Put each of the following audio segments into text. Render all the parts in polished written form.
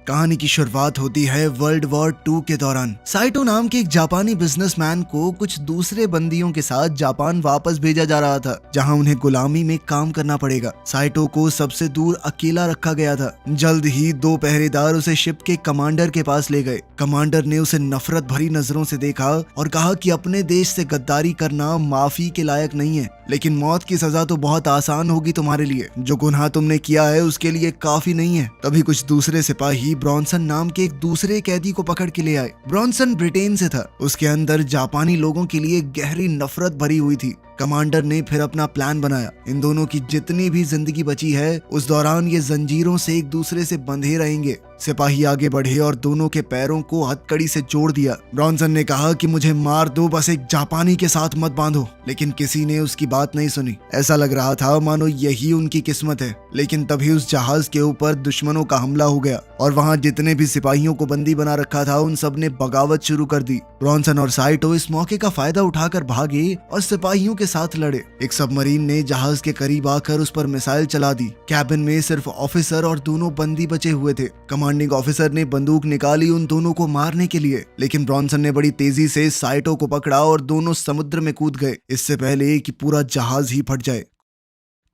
कहानी की शुरुआत होती है वर्ल्ड वॉर 2 के दौरान। साइटो नाम के एक जापानी बिजनेसमैन को कुछ दूसरे बंदियों के साथ जापान वापस भेजा जा रहा था, जहां उन्हें गुलामी में काम करना पड़ेगा। साइटो को सबसे दूर अकेला रखा गया था। जल्द ही 2 पहरेदार उसे शिप के कमांडर के पास ले गए। कमांडर ने उसे नफरत भरी नजरों से देखा और कहा कि अपने देश से गद्दारी करना माफी के लायक नहीं है, लेकिन मौत की सजा तो बहुत आसान होगी तुम्हारे लिए। जो गुनाह तुमने किया है उसके लिए काफी नहीं है। तभी कुछ दूसरे सिपाही ब्रॉन्सन नाम के एक दूसरे कैदी को पकड़ के ले आए। ब्रॉन्सन ब्रिटेन से था। उसके अंदर जापानी लोगों के लिए गहरी नफरत भरी हुई थी। कमांडर ने फिर अपना प्लान बनाया। इन दोनों की जितनी भी जिंदगी बची है उस दौरान ये जंजीरों से एक दूसरे से बंधे रहेंगे। सिपाही आगे बढ़े और दोनों के पैरों को हथकड़ी से जोड़ दिया। ब्रॉन्सन ने कहा कि मुझे मार दो, बस एक जापानी के साथ मत बांधो, लेकिन किसी ने उसकी बात नहीं सुनी। ऐसा लग रहा था मानो यही उनकी किस्मत है। लेकिन तभी उस जहाज के ऊपर दुश्मनों का हमला हो गया और वहां जितने भी सिपाहियों को बंदी बना रखा था उन सब ने बगावत शुरू कर दी। ब्रॉन्सन और साइटो इस मौके का फायदा उठाकर भागे और सिपाहियों के साथ लड़े। एक सबमरीन ने जहाज के करीब आकर उस पर मिसाइल चला दी। कैबिन में सिर्फ ऑफिसर और दोनों बंदी बचे हुए थे। कमांडिंग ऑफिसर ने बंदूक निकाली उन दोनों को मारने के लिए, लेकिन ब्रॉन्सन ने बड़ी तेजी से साइटो को पकड़ा और दोनों समुद्र में कूद गए, इससे पहले कि पूरा जहाज ही फट जाए।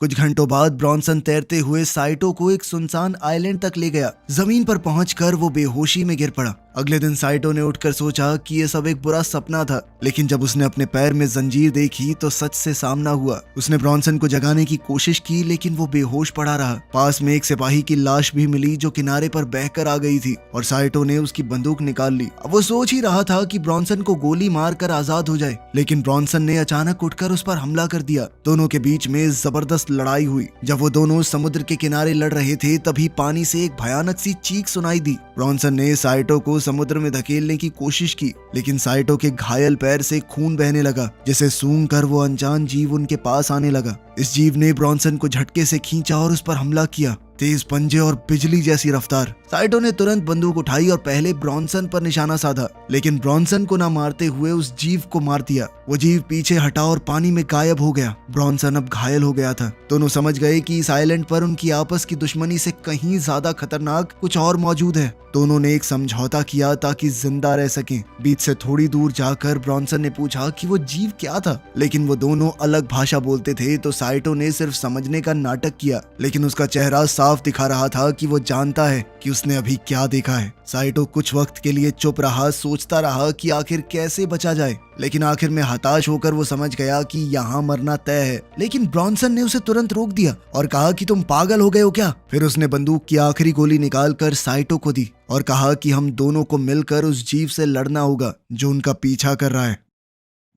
कुछ घंटों बाद ब्रॉन्सन तैरते हुए साइटो को एक सुनसान आइलैंड तक ले गया। जमीन पर पहुंचकर वो बेहोशी में गिर पड़ा। अगले दिन साइटो ने उठकर सोचा कि ये सब एक बुरा सपना था, लेकिन जब उसने अपने पैर में जंजीर देखी तो सच से सामना हुआ। उसने ब्रॉन्सन को जगाने की कोशिश की, लेकिन वो बेहोश पड़ा रहा। पास में एक सिपाही की लाश भी मिली जो किनारे पर बहकर आ गई थी और साइटो ने उसकी बंदूक निकाल ली। अब वो सोच ही रहा था कि ब्रॉन्सन को गोली मारकर आजाद हो जाए, लेकिन ब्रॉन्सन ने अचानक उठकर उस पर हमला कर दिया। दोनों के बीच में जबरदस्त लड़ाई हुई। जब वो दोनों समुद्र के किनारे लड़ रहे थे तभी पानी से एक भयानक सी चीख सुनाई दी। ब्रॉन्सन ने साइटो को समुद्र में धकेलने की कोशिश की, लेकिन साइटो के घायल पैर से खून बहने लगा, जिसे सूंघकर वो अनजान जीव उनके पास आने लगा। इस जीव ने ब्रॉन्सन को झटके से खींचा और उस पर हमला किया। तेज पंजे और बिजली जैसी रफ्तार। साइटो ने तुरंत बंदूक उठाई और पहले ब्रॉन्सन पर निशाना साधा, लेकिन ब्रॉन्सन को ना मारते हुए उस जीव को मार दिया। वो जीव पीछे हटा और पानी में गायब हो गया। ब्रॉन्सन अब घायल हो गया था। दोनों समझ गए कि इस आइलैंड पर उनकी आपस की दुश्मनी से कहीं ज्यादा खतरनाक कुछ और मौजूद है। दोनों ने एक समझौता किया ताकि जिंदा रह सकें। बीच से थोड़ी दूर जाकर ब्रॉन्सन ने पूछा कि वो जीव क्या था, लेकिन वो दोनों अलग भाषा बोलते थे, तो साइटो ने सिर्फ समझने का नाटक किया, लेकिन उसका चेहरा साफ दिखा रहा था कि वो जानता है कि उसने अभी क्या देखा है। साइटो कुछ वक्त के लिए चुप रहा, सोचता रहा कि आखिर कैसे बचा जाए, लेकिन आखिर में हताश होकर वो समझ गया कि यहाँ मरना तय है। लेकिन ब्रॉन्सन ने उसे तुरंत रोक दिया और कहा कि तुम पागल हो गए हो क्या। फिर उसने बंदूक की आखिरी गोली निकालकर साइटो को दी और कहा कि हम दोनों को मिलकर उस जीव से लड़ना होगा जो उनका पीछा कर रहा है।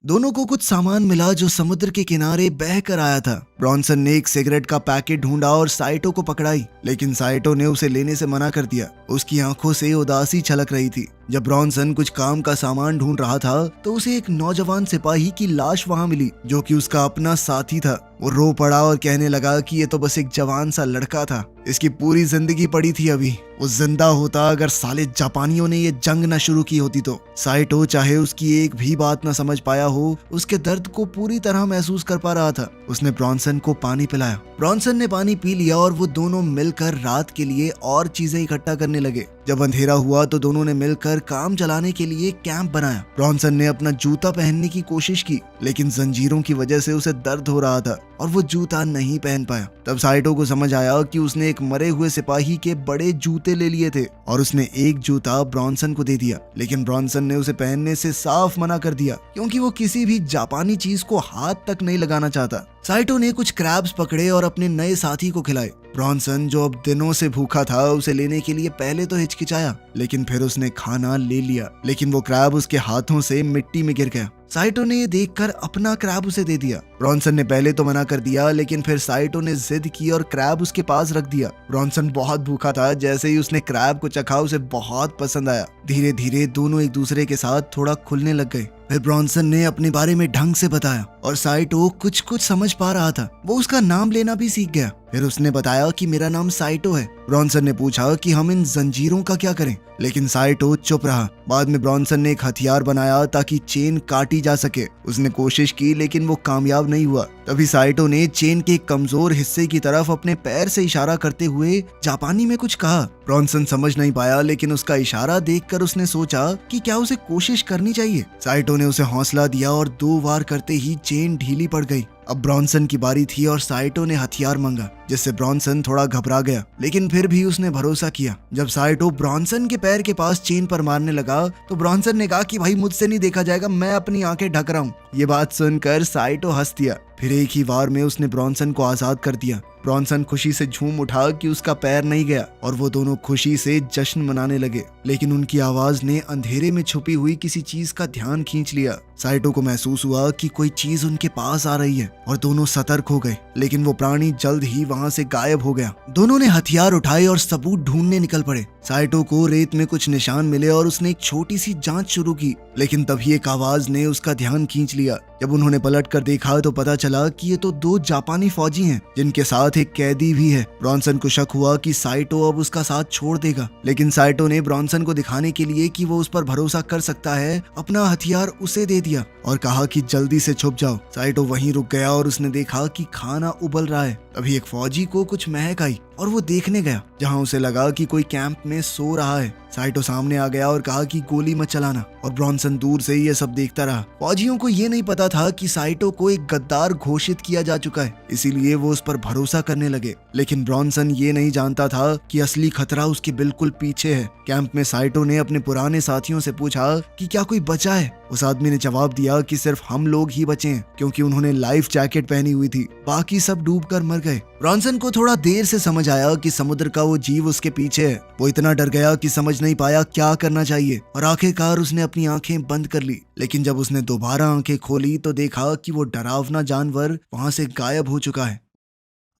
दोनों को कुछ सामान मिला जो समुद्र के किनारे बह कर आया था। ब्रॉन्सन ने एक सिगरेट का पैकेट ढूंढा और साइटो को पकड़ाई, लेकिन साइटो ने उसे लेने से मना कर दिया। उसकी आंखों से उदासी छलक रही थी। जब ब्रॉन्सन कुछ काम का सामान ढूंढ रहा था तो उसे एक नौजवान सिपाही की लाश वहां मिली, जो कि उसका अपना साथी था। वो रो पड़ा और कहने लगा कि ये तो बस एक जवान सा लड़का था, इसकी पूरी जिंदगी पड़ी थी अभी। वो जिंदा होता अगर साले जापानियों ने ये जंग न शुरू की होती तो। साइटो चाहे उसकी एक भी बात न समझ पाया हो, उसके दर्द को पूरी तरह महसूस कर पा रहा था। उसने ब्रॉन्सन को पानी पिलाया। ब्रॉन्सन ने पानी पी लिया और वो दोनों मिलकर रात के लिए और चीजें इकट्ठा करने लगे। जब अंधेरा हुआ तो दोनों ने मिलकर काम चलाने के लिए कैंप बनाया। ब्रॉन्सन ने अपना जूता पहनने की कोशिश की, लेकिन जंजीरों की वजह से उसे दर्द हो रहा था और वो जूता नहीं पहन पाया। तब साइटो को समझ आया कि उसने एक मरे हुए सिपाही के बड़े जूते ले लिए थे और उसने एक जूता ब्रॉन्सन को दे दिया, लेकिन ब्रॉन्सन ने उसे पहनने से साफ मना कर दिया, क्योंकि वो किसी भी जापानी चीज को हाथ तक नहीं लगाना चाहता। साइटो ने कुछ क्रैब्स पकड़े और अपने नए साथी को खिलाए। ब्रॉन्सन जो अब दिनों से भूखा था उसे लेने के लिए पहले तो हिचकिचाया, लेकिन फिर उसने खाना ले लिया, लेकिन वो क्रैब उसके हाथों से मिट्टी में गिर गया। साइटो ने ये देखकर अपना क्रैब उसे दे दिया। ब्रॉन्सन ने पहले तो मना कर दिया, लेकिन फिर साइटो ने जिद की और क्रैब उसके पास रख दिया। ब्रॉन्सन बहुत भूखा था। जैसे ही उसने क्रैब को चखा उसे बहुत पसंद आया। धीरे धीरे दोनों एक दूसरे के साथ थोड़ा खुलने लग गए। फिर ब्रॉन्सन ने अपने बारे में ढंग से बताया और साइटो कुछ कुछ समझ पा रहा था। वो उसका नाम लेना भी सीख गया। फिर उसने बताया कि मेरा नाम साइटो है। ब्रॉन्सन ने पूछा कि हम इन जंजीरों का क्या करें, लेकिन साइटो चुप रहा। बाद में ब्रॉन्सन ने एक हथियार बनाया ताकि चेन काटी जा सके। उसने कोशिश की लेकिन वो कामयाब नहीं हुआ। तभी साइटो ने चेन के कमजोर हिस्से की तरफ अपने पैर से इशारा करते हुए जापानी में कुछ कहा। ब्रॉन्सन समझ नहीं पाया, लेकिन उसका इशारा देखकर उसने सोचा कि क्या उसे कोशिश करनी चाहिए। साइटो ने उसे हौसला दिया और 2 वार करते ही चेन ढीली पड़ गई। अब ब्रॉन्सन की बारी थी और साइटो ने हथियार मांगा, जिससे ब्रॉन्सन थोड़ा घबरा गया, लेकिन फिर भी उसने भरोसा किया। जब साइटो ब्रॉन्सन के पैर के पास चेन पर मारने लगा तो ब्रॉन्सन ने कहा कि भाई मुझसे नहीं देखा जाएगा, मैं अपनी आंखें ढक रहा हूँ। ये बात सुनकर साइटो हंस दिया। फिर एक ही वार में उसने ब्रॉन्सन को आजाद कर दिया। ब्रॉन्सन खुशी से झूम उठा कि उसका पैर नहीं गया और वो दोनों खुशी से जश्न मनाने लगे, लेकिन उनकी आवाज ने अंधेरे में छुपी हुई किसी चीज का ध्यान खींच लिया। साइटो को महसूस हुआ कि कोई चीज उनके पास आ रही है और दोनों सतर्क हो गए, लेकिन वो प्राणी जल्द ही वहां से गायब हो गया। दोनों ने हथियार उठाए और सबूत ढूंढने निकल पड़े। साइटो को रेत में कुछ निशान मिले और उसने एक छोटी सी जांच शुरू की, लेकिन तभी एक आवाज ने उसका ध्यान खींच लिया। जब उन्होंने पलट कर देखा तो पता चला कि ये तो 2 जापानी फौजी हैं, जिनके साथ एक कैदी भी है। ब्रॉन्सन को शक हुआ कि साइटो अब उसका साथ छोड़ देगा, लेकिन साइटो ने ब्रॉन्सन को दिखाने के लिए कि वो उस पर भरोसा कर सकता है, अपना हथियार उसे दे दिया और कहा कि जल्दी से छुप जाओ। साइटो वहीं रुक गया और उसने देखा कि खाना उबल रहा है। तभी एक फौजी को कुछ महक आई और वो देखने गया, जहां उसे लगा कि कोई कैंप में सो रहा है। साइटो सामने आ गया और कहा कि गोली मत चलाना, और ब्रॉन्सन दूर से ही ये सब देखता रहा। फौजियों को ये नहीं पता था कि साइटो को एक गद्दार घोषित किया जा चुका है, इसीलिए वो उस पर भरोसा करने लगे। लेकिन ब्रॉन्सन ये नहीं जानता था कि असली खतरा उसके बिल्कुल पीछे है। कैंप में साइटो ने अपने पुराने साथियों से पूछा कि क्या कोई बचा है। उस आदमी ने जवाब दिया कि सिर्फ हम लोग ही बचे हैं, क्योंकि उन्होंने लाइफ जैकेट पहनी हुई थी, बाकी सब डूबकर मर गए। ब्रॉन्सन को थोड़ा देर से समझ आया कि समुद्र का वो जीव उसके पीछे है। वो इतना डर गया कि समझ नहीं पाया क्या करना चाहिए, और आखिरकार उसने अपनी आंखें बंद कर ली। लेकिन जब उसने दोबारा आंखें खोली तो देखा कि वो डरावना जानवर वहां से गायब हो चुका है।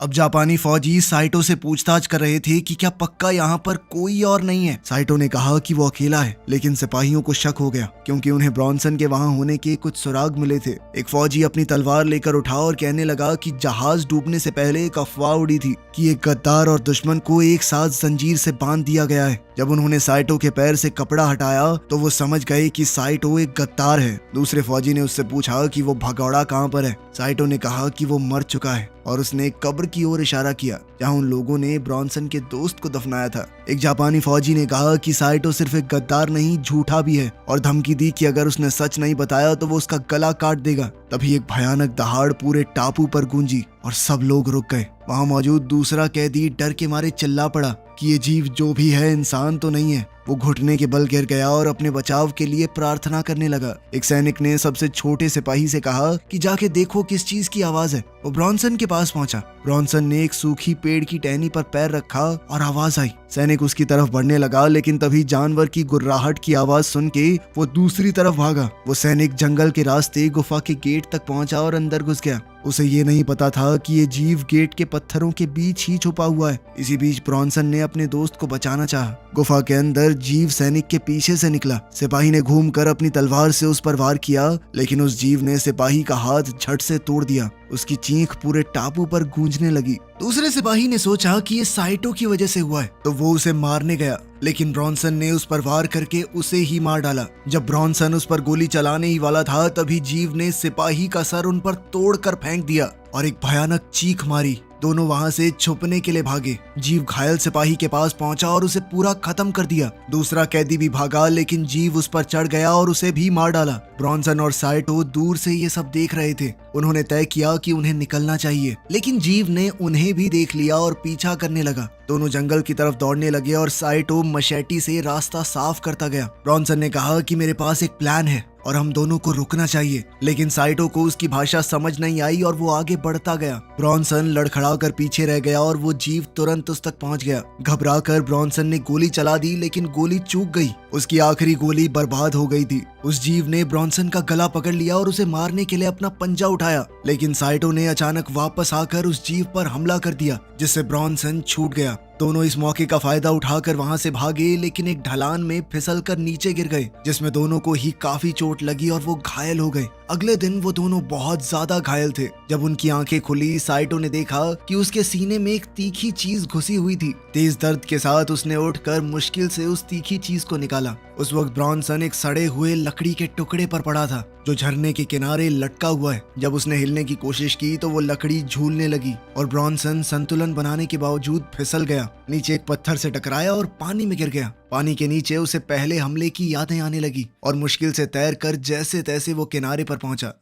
अब जापानी फौजी साइटो से पूछताछ कर रहे थे कि क्या पक्का यहाँ पर कोई और नहीं है। साइटो ने कहा कि वो अकेला है, लेकिन सिपाहियों को शक हो गया, क्योंकि उन्हें ब्रॉन्सन के वहां होने के कुछ सुराग मिले थे। एक फौजी अपनी तलवार लेकर उठा और कहने लगा कि जहाज डूबने से पहले एक अफवाह उड़ी थी कि एक गद्दार और दुश्मन को एक साथ जंजीर से बांध दिया गया है। जब उन्होंने साइटो के पैर से कपड़ा हटाया तो वो समझ गए कि साइटो एक गद्दार है। दूसरे फौजी ने उससे पूछा कि वो भगौड़ा कहाँ पर है। साइटो ने कहा कि वो मर चुका है, और उसने एक कब्र की ओर इशारा किया जहां उन लोगों ने ब्रॉन्सन के दोस्त को दफनाया था। एक जापानी फौजी ने कहा कि साइटो सिर्फ एक गद्दार नहीं, झूठा भी है, और धमकी दी कि अगर उसने सच नहीं बताया तो वो उसका गला काट देगा। तभी एक भयानक दहाड़ पूरे टापू पर गूंजी और सब लोग रुक गए। वहां मौजूद दूसरा कैदी डर के मारे चिल्ला पड़ा कि ये जीव जो भी है इंसान तो नहीं है। वो घुटने के बल गिर गया और अपने बचाव के लिए प्रार्थना करने लगा। एक सैनिक ने सबसे छोटे सिपाही से कहा कि जाके देखो किस चीज की आवाज है। वो ब्रॉन्सन के पास पहुंचा। ब्रॉन्सन ने एक सूखी पेड़ की टहनी पर पैर रखा और आवाज आई। सैनिक उसकी तरफ बढ़ने लगा, लेकिन तभी जानवर की गुर्राहट की आवाज सुन के वो दूसरी तरफ भागा। वो सैनिक जंगल के रास्ते गुफा के गेट तक पहुंचा और अंदर घुस गया। उसे ये नहीं पता था कि ये जीव गेट के पत्थरों के बीच ही छुपा हुआ है। इसी बीच ब्रॉन्सन ने अपने दोस्त को बचाना चाहा। गुफा के अंदर जीव सैनिक के पीछे से निकला। सिपाही ने घूमकर अपनी तलवार से उस पर वार किया, लेकिन उस जीव ने सिपाही का हाथ झट से तोड़ दिया। उसकी चीख पूरे टापू पर गूंजने लगी। दूसरे सिपाही ने सोचा कि ये साइटो की वजह से हुआ है, तो वो उसे मारने गया, लेकिन ब्रॉन्सन ने उस पर वार करके उसे ही मार डाला। जब ब्रॉन्सन उस पर गोली चलाने ही वाला था, तभी जीव ने सिपाही का सर उन पर तोड़कर फेंक दिया और एक भयानक चीख मारी। दोनों वहां से छुपने के लिए भागे। जीव घायल सिपाही के पास पहुंचा और उसे पूरा खत्म कर दिया। दूसरा कैदी भी भागा, लेकिन जीव उस पर चढ़ गया और उसे भी मार डाला। ब्रॉन्सन और साइटो दूर से ये सब देख रहे थे। उन्होंने तय किया कि उन्हें निकलना चाहिए, लेकिन जीव ने उन्हें भी देख लिया और पीछा करने लगा। दोनों जंगल की तरफ दौड़ने लगे और साइटो मशेटी से रास्ता साफ करता गया। ब्रॉन्सन ने कहा कि मेरे पास एक प्लान है और हम दोनों को रुकना चाहिए, लेकिन साइटो को उसकी भाषा समझ नहीं आई और वो आगे बढ़ता गया। ब्रॉन्सन लड़खड़ाकर पीछे रह गया और वो जीव तुरंत उस तक पहुंच गया। घबराकर ब्रॉन्सन ने गोली चला दी, लेकिन गोली चूक गई। उसकी आखिरी गोली बर्बाद हो गई थी। उस जीव ने ब्रॉन्सन का गला पकड़ लिया और उसे मारने के लिए अपना पंजा उठाया, लेकिन साइटो ने अचानक वापस आकर उस जीव पर हमला कर दिया, जिससे ब्रॉन्सन छूट गया। दोनों इस मौके का फायदा उठाकर वहां से भागे, लेकिन एक ढलान में फिसलकर नीचे गिर गए, जिसमें दोनों को ही काफी चोट लगी और वो घायल हो गए। अगले दिन वो दोनों बहुत ज्यादा घायल थे। जब उनकी आंखें खुली, साइटो ने देखा कि उसके सीने में एक तीखी चीज घुसी हुई थी। तेज दर्द के साथ उसने उठकर मुश्किल से उस तीखी चीज को निकाला। उस वक्त ब्रॉन्सन एक सड़े हुए लकड़ी के टुकड़े पर पड़ा था। जो झरने के किनारे लटका हुआ है। जब उसने हिलने की कोशिश की तो वो लकड़ी झूलने लगी और ब्रॉन्सन संतुलन बनाने के बावजूद फिसल गया, नीचे एक पत्थर से टकराया और पानी में गिर गया। पानी के नीचे उसे पहले हमले की यादें आने लगी और मुश्किल से तैरकर जैसे तैसे वो किनारे पर पहुंचा।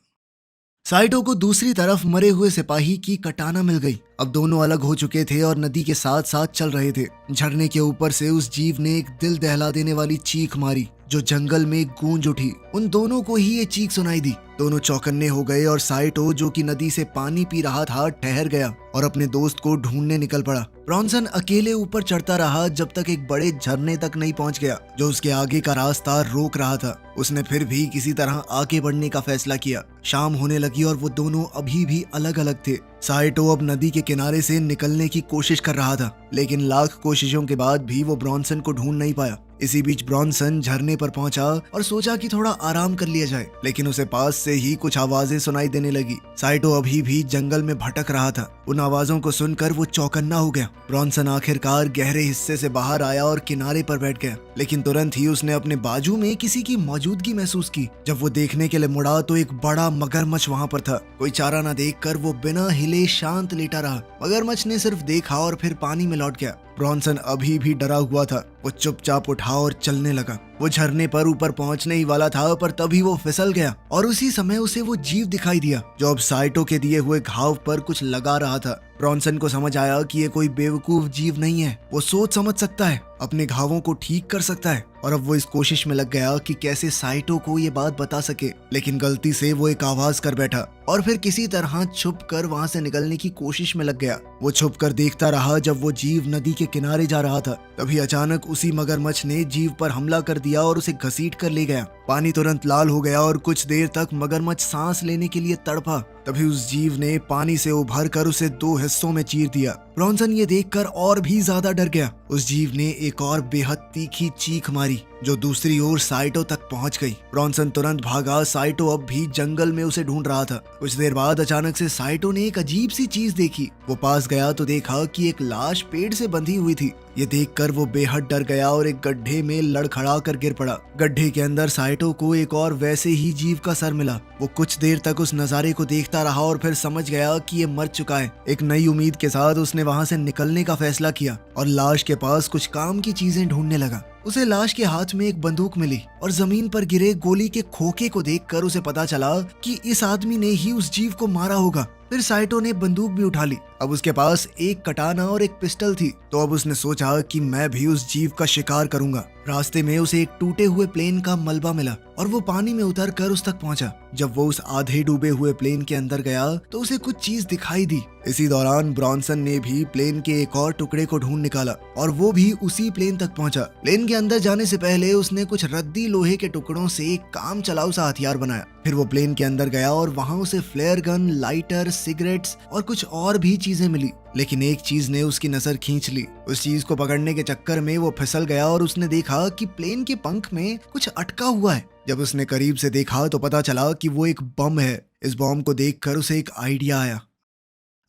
साइटो को दूसरी तरफ मरे हुए सिपाही की कटाना मिल गई। अब दोनों अलग हो चुके थे और नदी के साथ साथ चल रहे थे। झरने के ऊपर से उस जीव ने एक दिल दहला देने वाली चीख मारी जो जंगल में गूंज उठी। उन दोनों को ही ये चीख सुनाई दी। दोनों चौकन्ने हो गए और साइटो जो कि नदी से पानी पी रहा था ठहर गया और अपने दोस्त को ढूंढने निकल पड़ा। ब्रॉन्सन अकेले ऊपर चढ़ता रहा जब तक एक बड़े झरने तक नहीं पहुंच गया जो उसके आगे का रास्ता रोक रहा था। उसने फिर भी किसी तरह आगे बढ़ने का फैसला किया। शाम होने लगी और वो दोनों अभी भी अलग अलग थे। साइटो अब नदी के किनारे से निकलने की कोशिश कर रहा था, लेकिन लाख कोशिशों के बाद भी वो ब्रॉन्सन को ढूंढ नहीं पाया। इसी बीच ब्रॉन्सन झरने पर पहुंचा और सोचा कि थोड़ा आराम कर लिया जाए, लेकिन उसे पास से ही कुछ आवाजें सुनाई देने लगी। साइटो अभी भी जंगल में भटक रहा था। उन आवाजों को सुनकर वो चौकन्ना हो गया। ब्रॉन्सन आखिरकार गहरे हिस्से से बाहर आया और किनारे पर बैठ गया, लेकिन तुरंत ही उसने अपने बाजू में किसी की मौजूदगी महसूस की। जब वो देखने के लिए मुड़ा तो एक बड़ा मगरमच्छ वहां पर था। कोई चारा न देखकर वो बिना हिले शांत लेटा रहा। मगरमच्छ ने सिर्फ देखा और फिर पानी में लौट गया। ब्रॉन्सन अभी भी डरा हुआ था। वो चुपचाप उठा और चलने लगा। वो झरने पर ऊपर पहुंचने ही वाला था, पर तभी वो फिसल गया और उसी समय उसे वो जीव दिखाई दिया जो अब साइटो के दिए हुए घाव पर कुछ लगा रहा था। ब्रॉन्सन को समझ आया कि ये कोई बेवकूफ जीव नहीं है। वो सोच समझ सकता है, अपने घावों को ठीक कर सकता है। और अब वो इस कोशिश में लग गया कि कैसे साइटो को ये बात बता सके, लेकिन गलती से वो एक आवाज कर बैठा और फिर किसी तरह छुप कर वहां से निकलने की कोशिश में लग गया। वो छुप कर देखता रहा जब वो जीव नदी के किनारे जा रहा था। तभी अचानक उसी मगरमच्छ ने जीव पर हमला कर दिया और उसे घसीट कर ले गया। पानी तुरंत लाल हो गया और कुछ देर तक मगरमच्छ सांस लेने के लिए तड़पा। तभी उस जीव ने पानी से उभर कर उसे दो हिस्सों में चीर दिया। ब्रॉन्सन ये देखकर और भी ज्यादा डर गया। उस जीव ने एक और बेहद तीखी चीख मारी जो दूसरी ओर साइटो तक पहुंच गई। ब्रॉन्सन तुरंत भागा। साइटो अब भी जंगल में उसे ढूंढ रहा था। कुछ देर बाद अचानक से साइटो ने एक अजीब सी चीज देखी। वो पास गया तो देखा कि एक लाश पेड़ से बंधी हुई थी। ये देखकर वो बेहद डर गया और एक गड्ढे में लड़खड़ा कर गिर पड़ा। गड्ढे के अंदर साइटो को एक और वैसे ही जीव का सर मिला। वो कुछ देर तक उस नजारे को देखता रहा और फिर समझ गया कि ये मर चुका है। एक नई उम्मीद के साथ उसने वहां से निकलने का फैसला किया और लाश के पास कुछ काम की चीजें ढूंढने लगा। उसे लाश के हाथ में एक बंदूक मिली और जमीन पर गिरे गोली के खोखे को देखकर उसे पता चला कि इस आदमी ने ही उस जीव को मारा होगा। फिर साइटो ने बंदूक भी उठा ली। अब उसके पास एक कटाना और एक पिस्टल थी, तो अब उसने सोचा कि मैं भी उस जीव का शिकार करूंगा। रास्ते में उसे एक टूटे हुए प्लेन का मलबा मिला और वो पानी में उतर कर उस तक पहुंचा। जब वो उस आधे डूबे हुए प्लेन के अंदर गया तो उसे कुछ चीज दिखाई दी। इसी दौरान ब्रॉन्सन ने भी प्लेन के एक और टुकड़े को ढूंढ निकाला और वो भी उसी प्लेन तक पहुंचा। प्लेन के अंदर जाने से पहले उसने कुछ रद्दी लोहे के टुकड़ों से एक काम चलाऊ सा हथियार बनाया। फिर वो प्लेन के अंदर गया और वहां उसे फ्लेयर गन, लाइटर, सिगरेट्स और कुछ और भी चीजें मिली, लेकिन एक चीज ने उसकी नजर खींच ली। उस चीज को पकड़ने के चक्कर में वो फिसल गया और उसने देखा कि प्लेन के पंख में कुछ अटका हुआ है। जब उसने करीब से देखा तो पता चला कि वो एक बम है। इस बम को देखकर उसे एक आइडिया आया।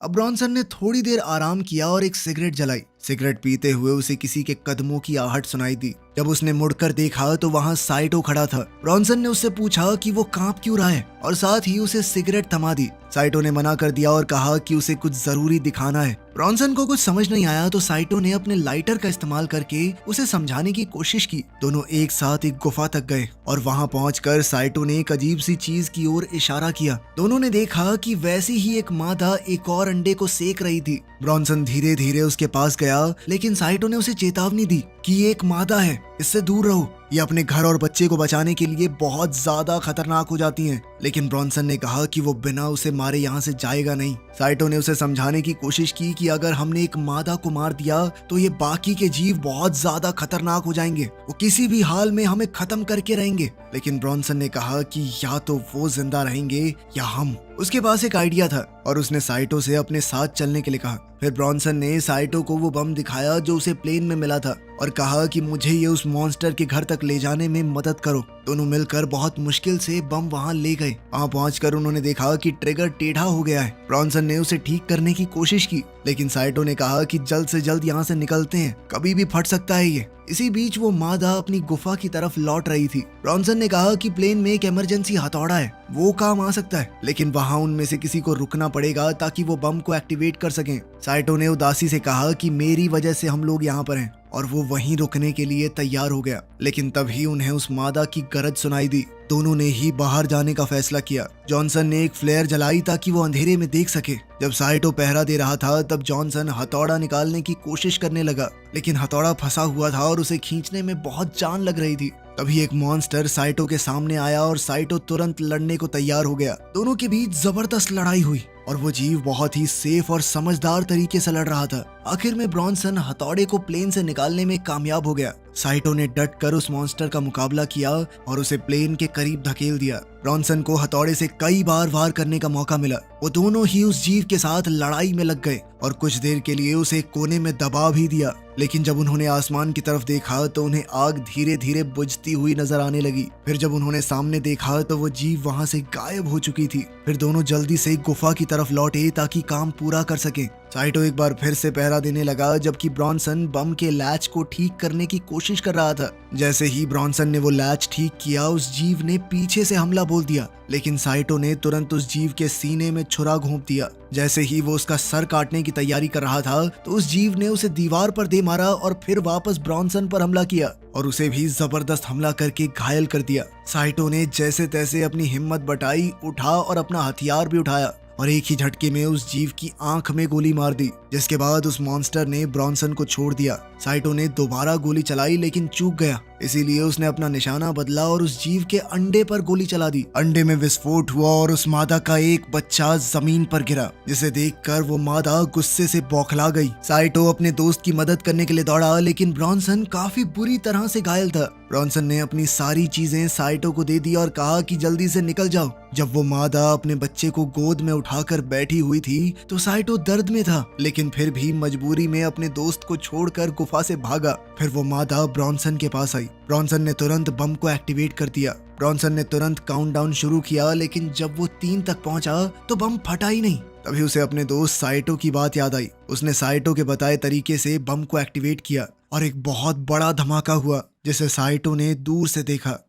अब ब्रॉन्सन ने थोड़ी देर आराम किया और एक सिगरेट जलाई। सिगरेट पीते हुए उसे किसी के कदमों की आहट सुनाई दी। जब उसने मुड़कर देखा तो वहां साइटो खड़ा था। ब्रॉन्सन ने उससे पूछा कि वो कांप क्यों रहा है और साथ ही उसे सिगरेट थमा दी। साइटो ने मना कर दिया और कहा कि उसे कुछ जरूरी दिखाना है। ब्रॉन्सन को कुछ समझ नहीं आया तो साइटो ने अपने लाइटर का इस्तेमाल करके उसे समझाने की कोशिश की। दोनों एक साथ एक गुफा तक गए और वहां पहुंचकर साइटो ने एक अजीब सी चीज की ओर इशारा किया। दोनों ने देखा कि वैसी ही एक मादा एक और अंडे को सेक रही थी। ब्रॉन्सन धीरे धीरे उसके पास गया, लेकिन साइटो ने उसे चेतावनी दी कि ये एक मादा है, इससे दूर रहो, ये अपने घर और बच्चे को बचाने के लिए बहुत ज्यादा खतरनाक हो जाती हैं। लेकिन ब्रॉन्सन ने कहा कि वो बिना उसे मारे यहाँ से जाएगा नहीं। साइटो ने उसे समझाने की कोशिश की कि अगर हमने एक मादा को मार दिया तो ये बाकी के जीव बहुत ज्यादा खतरनाक हो जाएंगे, वो किसी भी हाल में हमें खत्म करके रहेंगे। लेकिन ब्रॉन्सन ने कहा कि या तो वो जिंदा रहेंगे या हम। उसके पास एक आइडिया था और उसने साइटो से अपने साथ चलने के लिए कहा। फिर ब्रॉन्सन ने साइटो को वो बम दिखाया जो उसे प्लेन में मिला था और कहा कि मुझे ये उस मॉन्स्टर के घर तक तक ले जाने में मदद करो। दोनों मिलकर बहुत मुश्किल से बम वहां ले गए। वहां पहुंचकर उन्होंने देखा कि ट्रिगर टेढ़ा हो गया है। ब्रॉन्सन ने उसे ठीक करने की कोशिश की, लेकिन साइटो ने कहा कि जल्द से जल्द यहाँ से निकलते हैं, कभी भी फट सकता है ये। इसी बीच वो मादा अपनी गुफा की तरफ लौट रही थी। ब्रॉन्सन ने कहा कि प्लेन में एक इमरजेंसी हथौड़ा है, वो काम आ सकता है, लेकिन वहाँ उनमें से किसी को रुकना पड़ेगा ताकि वो बम को एक्टिवेट कर सकें। साइटो ने उदासी से कहा कि मेरी वजह से हम लोग यहाँ पर हैं, और वो वहीं रुकने के लिए तैयार हो गया। लेकिन तभी उन्हें उस मादा की गरज सुनाई दी। दोनों ने ही बाहर जाने का फैसला किया। जॉनसन ने एक फ्लेयर जलाई ताकि वो अंधेरे में देख सके। जब साइटो पहरा दे रहा था तब जॉनसन हथौड़ा निकालने की कोशिश करने लगा, लेकिन हथौड़ा फंसा हुआ था और उसे खींचने में बहुत जान लग रही थी। तभी एक मॉन्स्टर साइटो के सामने आया और साइटो तुरंत लड़ने को तैयार हो गया। दोनों के बीच जबरदस्त लड़ाई हुई और वो जीव बहुत ही सेफ और समझदार तरीके से लड़ रहा था। आखिर में ब्रॉन्सन हथौड़े को प्लेन से निकालने में कामयाब हो गया। साइटो ने डट कर उस मॉन्स्टर का मुकाबला किया और उसे प्लेन के करीब धकेल दिया। ब्रॉन्सन को हथौड़े से कई बार वार करने का मौका मिला। वो दोनों ही उस जीव के साथ लड़ाई में लग गए और कुछ देर के लिए उसे एक कोने में दबा भी दिया। लेकिन जब उन्होंने आसमान की तरफ देखा तो उन्हें आग धीरे धीरे बुझती हुई नजर आने लगी। फिर जब उन्होंने सामने देखा तो वो जीव वहां से गायब हो चुकी थी। फिर दोनों जल्दी से गुफा की तरफ लौटे ताकि काम पूरा कर सके। साइटो एक बार फिर से पहरा देने लगा, जबकि ब्रॉन्सन बम के लैच को ठीक करने की कोशिश कर रहा था। जैसे ही ब्रॉन्सन ने वो लैच ठीक किया, उस जीव ने पीछे से हमला बोल दिया, लेकिन साइटो ने तुरंत उस जीव के सीने में छुरा घोंप दिया। जैसे ही वो उसका सर काटने की तैयारी कर रहा था तो उस जीव ने उसे दीवार पर दे मारा और फिर वापस ब्रॉन्सन पर हमला किया और उसे भी जबरदस्त हमला करके घायल कर दिया। साइटो ने जैसे तैसे अपनी हिम्मत बटाई, उठा और अपना हथियार भी उठाया और एक ही झटके में उस जीव की आंख में गोली मार दी, जिसके बाद उस मॉन्स्टर ने ब्रॉन्सन को छोड़ दिया। साइटो ने दोबारा गोली चलाई लेकिन चूक गया, इसीलिए उसने अपना निशाना बदला और उस जीव के अंडे पर गोली चला दी। अंडे में विस्फोट हुआ और उस मादा का एक बच्चा जमीन पर गिरा, जिसे देखकर वो मादा गुस्से से बौखला गई। साइटो अपने दोस्त की मदद करने के लिए दौड़ा, लेकिन ब्रॉन्सन काफी बुरी तरह से घायल था। ब्रॉन्सन ने अपनी सारी चीजें साइटो को दे दी और कहा कि जल्दी से निकल जाओ। जब वो मादा अपने बच्चे को गोद में उठाकर बैठी हुई थी तो साइटो दर्द में था, लेकिन फिर भी मजबूरी में अपने दोस्त को छोड़कर गुफा से भागा। फिर वो मादा ब्रॉन्सन के पास आई। ब्रॉन्सन ने तुरंत बम को एक्टिवेट कर दिया। ब्रॉन्सन ने तुरंत काउंटडाउन शुरू किया, लेकिन जब वो 3 तक पहुंचा तो बम फटा ही नहीं। तभी उसे अपने दोस्त साइटो की बात याद आई। उसने साइटो के बताए तरीके से बम को एक्टिवेट किया और एक बहुत बड़ा धमाका हुआ, जिसे साइटो ने दूर से देखा।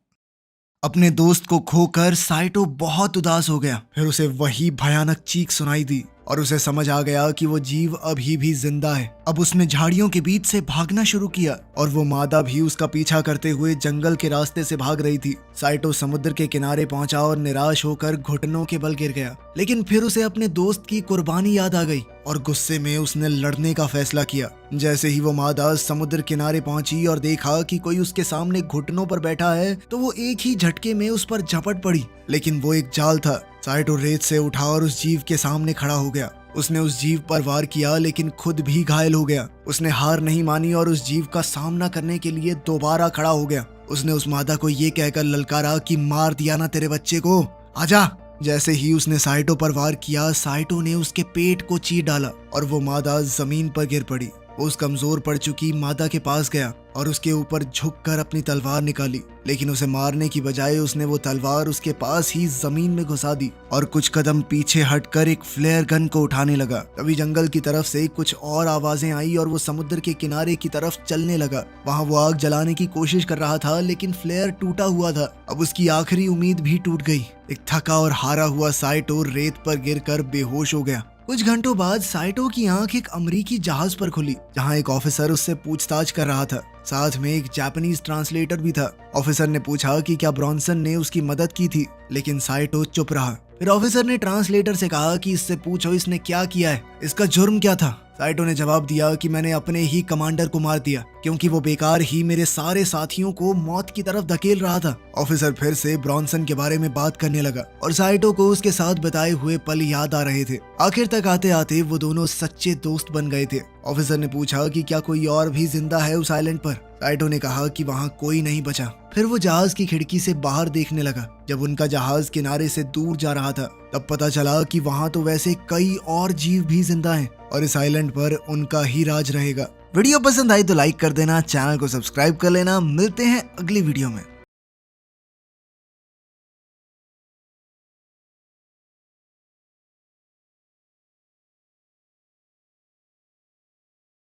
अपने दोस्त को खोकर साइटो बहुत उदास हो गया। फिर उसे वही भयानक चीख सुनाई दी और उसे समझ आ गया कि वो जीव अभी भी जिंदा है। अब उसने झाड़ियों के बीच से भागना शुरू किया और वो मादा भी उसका पीछा करते हुए जंगल के रास्ते से भाग रही थी। साइटो समुद्र के किनारे पहुंचा और निराश होकर घुटनों के बल गिर गया, लेकिन फिर उसे अपने दोस्त की कुर्बानी याद आ गई और गुस्से में उसने लड़ने का फैसला किया। जैसे ही वो मादा समुद्र किनारे पहुंची और देखा कि कोई उसके सामने घुटनों पर बैठा है तो वो एक ही झटके में उस पर झपट पड़ी, लेकिन वो एक जाल था। साइटो रेत से उठा और उस जीव के सामने खड़ा हो गया। उसने उस जीव पर वार किया, लेकिन खुद भी घायल हो गया। उसने हार नहीं मानी और उस जीव का सामना करने के लिए दोबारा खड़ा हो गया। उसने उस मादा को ये कहकर ललकारा कि मार दिया ना तेरे बच्चे को, आजा। जैसे ही उसने साइटो पर वार किया, साइटो ने उसके पेट को चीर डाला और वो मादा जमीन पर गिर पड़ी। वो उस कमजोर पड़ चुकी मादा के पास गया और उसके ऊपर झुककर अपनी तलवार निकाली, लेकिन उसे मारने की बजाय उसने वो तलवार उसके पास ही जमीन में घुसा दी और कुछ कदम पीछे हटकर एक फ्लेयर गन को उठाने लगा। तभी जंगल की तरफ से कुछ और आवाजें आई और वो समुद्र के किनारे की तरफ चलने लगा। वहाँ वो आग जलाने की कोशिश कर रहा था, लेकिन फ्लेयर टूटा हुआ था। अब उसकी आखिरी उम्मीद भी टूट गई। एक थका और हारा हुआ साइटो रेत पर गिरकर बेहोश हो गया। कुछ घंटों बाद साइटो की आंख एक अमेरिकी जहाज पर खुली, जहां एक ऑफिसर उससे पूछताछ कर रहा था। साथ में एक जापानीज ट्रांसलेटर भी था। ऑफिसर ने पूछा कि क्या ब्रॉन्सन ने उसकी मदद की थी, लेकिन साइटो चुप रहा। फिर ऑफिसर ने ट्रांसलेटर से कहा कि इससे पूछो इसने क्या किया है, इसका जुर्म क्या था। साइटो ने जवाब दिया कि मैंने अपने ही कमांडर को मार दिया, क्योंकि वो बेकार ही मेरे सारे साथियों को मौत की तरफ धकेल रहा था। ऑफिसर फिर से ब्रॉन्सन के बारे में बात करने लगा और साइटो को उसके साथ बिताए हुए पल याद आ रहे थे। आखिर तक आते आते वो दोनों सच्चे दोस्त बन गए थे। ऑफिसर ने पूछा कि क्या कोई और भी जिंदा है उस आइलैंड पर। साइटो ने कहा कि वहाँ कोई नहीं बचा। फिर वो जहाज की खिड़की से बाहर देखने लगा। जब उनका जहाज किनारे से दूर जा रहा था तब पता चला कि वहाँ तो वैसे कई और जीव भी जिंदा हैं और इस आइलैंड पर उनका ही राज रहेगा। वीडियो पसंद आई तो लाइक कर देना, चैनल को सब्सक्राइब कर लेना। मिलते हैं अगली वीडियो में।